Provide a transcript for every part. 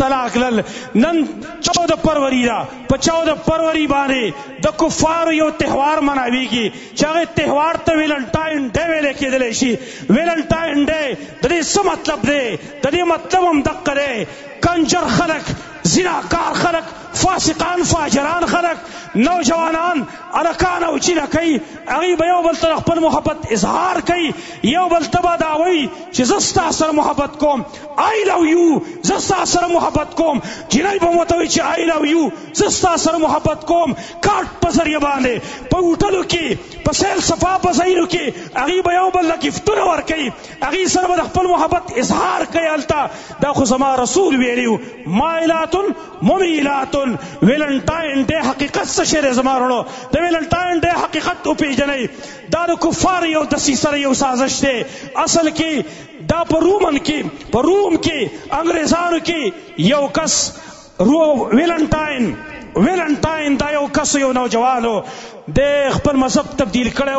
طلاق لل. نن 14 فروری دا، په 14 فروری باندې د کفارو یو تهوار مناویږي چې هغه تهوار ته ویلنټاین ډے ویل کېدلی شي. ویلنټاین ډے د دې څه مطلب دی؟ د دې مطلب هم دقه دی، کنجر خلق، زناکار خلق، فاسقان فاجران خلق، نوجوانان الکان او چینکۍ، هغوی به یو بل ته خپل محبت اظهار کوي، یو بل ته به دا وایي چې زه ستا سره محبت کوم، آی لو یو، زه ستا سره محبت کوم. جنۍ به ورته وایي چې آی لو یو، زه ستا سره محبت کوم. کارت په ذریعه باندې په هوټلو کې، په سیل صفا په ځایونو کې هغوی به یو بل له ګفټونه ورکوي، هغوی سره به د خپل محبت اظهار کوي. هلته دا خو زما رسول ویلي و، مایلات ممیلات. ویلنټاین ډے حقیقت څه شی دی زما وروڼو؟ د ویلنټاین ډے حقیقت وپېژنئ. دا د کفار یو دسیسه یو سازش دی. اصل کې دا په روم کې انګریزانو کې یو کس ویلنټاین دا یو کس، یو نوجوانو، د خپل مذهب تبدیل کړی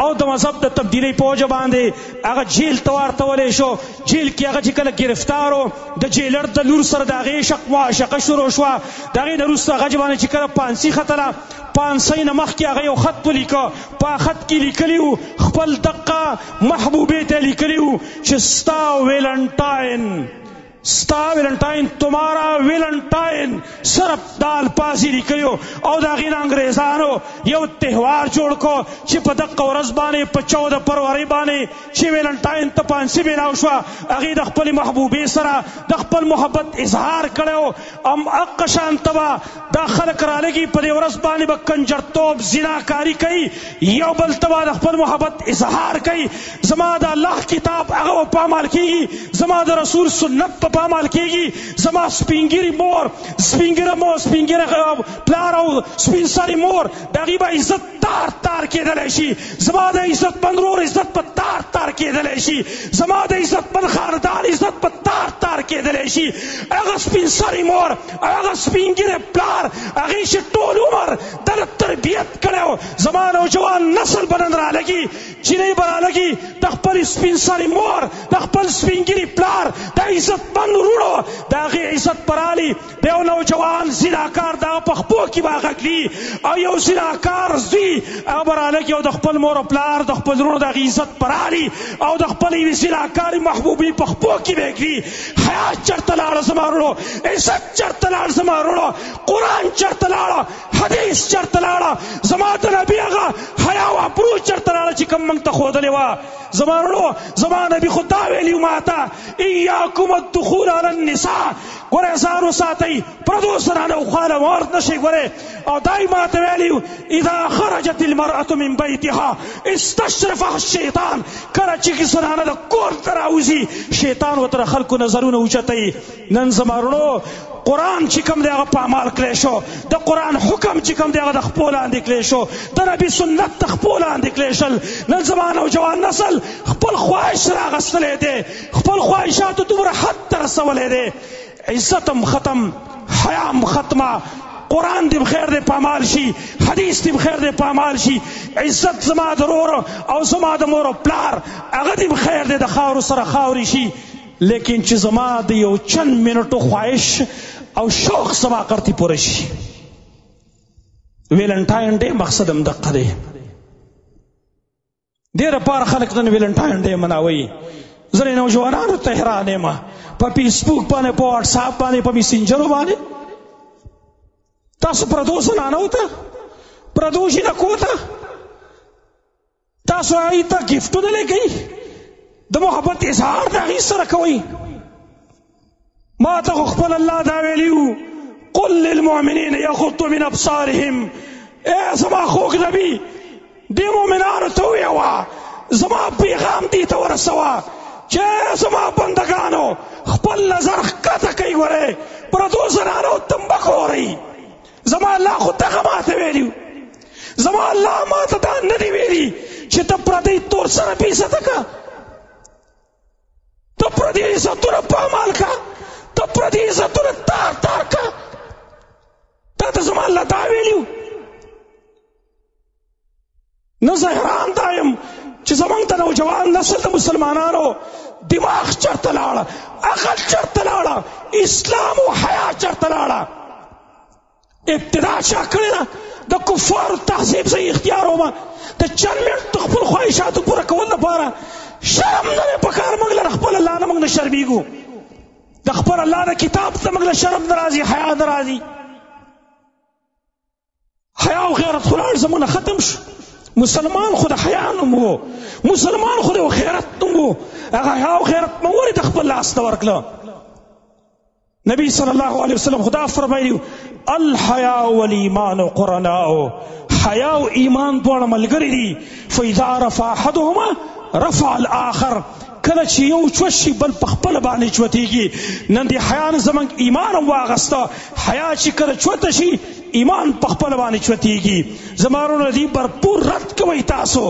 او د مذهب د تبدیلی په وجه باندې هغه جیل ته واستولی شو. جیل کې هغه چې کله گرفتار و، د جیلر د لور سره د هغې معاشقه شروع شوه. د هغې نه وروسته هغه باندې چې کله پانسي ختله، پانسۍ نه مخکې هغه یو خط ولیکه. په خط کې لیکلي وو، خپل دقه محبوبې ته لیکلي وو چې ستا ویلنټاین تمہارا ویلنټاین، صرف دا الفاظ یې لیکلي وو. او د هغې نه انګریزانو یو تهوار جوړ کو چې په دقه ورځ باندې په 14 فروری باندې چې ویلنټاین ته پانسي میلاو شوه، هغې د خپلې محبوبې سره د خپل محبت اظهار کړی و. هغه شانته به دا خلک رالګي په دې ورځ باندې به کنجرتوب، زناکاري کوي، یو بل ته به د خپل محبت اظهار کوي. زما د الله کتاب هغه په عمل کېږي، زما د رسول سنت په عمل کېږي، زما سپینګیري مور، سپینګیره پلار او سپین سري مور، د هغې به عزت تار کېدلی شي. زما د عزتمند ورور عزت په تار کېدلی شي. زما د عزتمند خاندان عزت په تار کېدلی شي. هغه سپین سري مور، هغه سپینګیره پلار، هغې چې ټول عمر دله تربیت کړی و، زما نوجوان نسل به نن رالګي، جنۍ به رالګي د خپل سپین سري مور، د خپل سپینګیري پلار، د عزتمند ورونو د هغې عزت پرالي. د یو نوجوان زناکار د هغه په خپو کې به غږلي، او یو زناکار زوی هغه به رالګي او د خپل مور او پلار، د خپل ورونو د هغې عزت پرالي، او د خپلې یوې زناکارې محبوبې په خپو کې به یې ږدي. حیا چېرته لاړه زما وروڼو؟ عزت چېرته لاړ زما وروڼو؟ قرآن چېرته لاړه؟ حدیث چېرته لاړه؟ زما د نبي هغه حیا او ابرو چېرته لاړه چې کوم موږ ته ښودلې وه؟ زما وروڼو، زما نبي خو دا ویلي و ماته، ایاکم الدخول علی النساء، ګورئ ځان وساتئ، پردو زنانو خواله ورد نشئ. ګورئ، او دا یې ماته ویلي و، اذا خرجت المرأة من بیتها استشرفها الشیطان. کله چې زنانه د کور ته راوځي، شیطان ورته د خلکو نظرونه اوچتوي. نن زما وروڼو، قرآن چې کوم دی هغه په عمل کړی شو، د قرآن حکم چې کوم دی هغه د خپو لاندې کړی شو، د نبي سنت د خپو لاندې کړی شل. نن زما نوجوان نسل خپل خواهش راغستلی دی، خپل خواهشاتو دومره حد ته رسولی دی. عزت هم ختم، حیا هم ختمه، قرآن دې بخیر دی په عمل شي، حدیث دې بخیر دی په عمل شي. عزت زما د ورور او زما د مور او پلار هغه دې بخیر دی د خاورو سره خاورې شي. لیکن چې زما د یو چند منټو خواهش او شوق زما قرتې پوره شي. ویلنټاین ډے مقصد هم دقه دی. ډېره پاره خلک نن ویلنټاین ډے مناوي. ځینې نوجوانانو ته حیران یم، په فیسبوک باندې، په واټساپ باندې، په میسنجرو باندې تاسو پردو زنانو ته، پردو جنکو ته تاسو هغوی ته ګفټونه لیکئ، د محبت اظهار د هغوی سره کوئ. ما ته خو خپل الله دا ویلي و، قل للمؤمنین یغضوا من ابصارهم. ای زما خوږ نبي، دې مؤمنانو ته ووایه، زما پیغام دې ته ورسوه چې زما بندګانو خپل نظر ښکته کوي. ګورئ، پردو زنانو ته مه ګورئ. زما الله خو دغه ماته ویلي و، زما الله ماته دا نه دی ویلي چې ته پردی تور سره بې عزته که، ته پردي عزتونه پامال که، ته پردي عزتونه تار که. تا ته زما الله دا ویلي و. نه زه حیران دا یم چې زمونږ د نوجوان نسل د مسلمانانو دماغ چرته لاړه، عقل چرته لاړه، اسلام او حیا چرته لاړه. ابتدا چا کړې ده د کفارو تهذیب صحیح اختیار ومه د چند منټ د خپل خواهشاتو پوره کول لپاره شرم نه دی پکار. موږ له خپل الله نه موږ نه شرمېږو، د خپل الله د کتاب ته موږ له شرم نه راځي، حیا نه راځي. حیا او غیرت خو لاړ زموږ نه ختم شو. مسلمان خو د حیا نوم و، مسلمان خو د غیرت نوم و. هغه حیا او غیرت مو ولې د خپل لاس ته ورکړه؟ نبی صلی الله علیه وسلم خدا فرمایي الحیا والایمان قرناء، حیا او ایمان دواړه ملګري دي. فاذا رفع احدهما رفع الاخر، کله چې یو چوت شي بل په خپله باندې چوتېږي. نن د حیا نه زموږ ایمان هم واغسته، حیا چې کله چوته شي ایمان په خپله باندې چوتېږي. زما وروڼه دې برپور رد کوئ تاسو.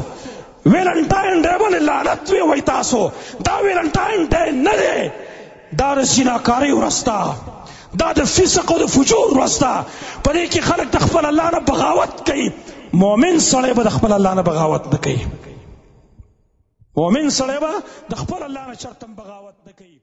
ویلنټاین ډے باندې لعنت ووایئ تاسو. دا ویلنټاین ډے نه دی، دا د زناکارۍ ورځ ده، دا د فسق او د فجور ورځ ده. په دې کې خلک د خپل الله نه بغاوت کوي. مؤمن سړی به د خپل الله نه بغاوت نه کوي، مؤمن سړی به د خپل الله نه چرته بغاوت نه کوي.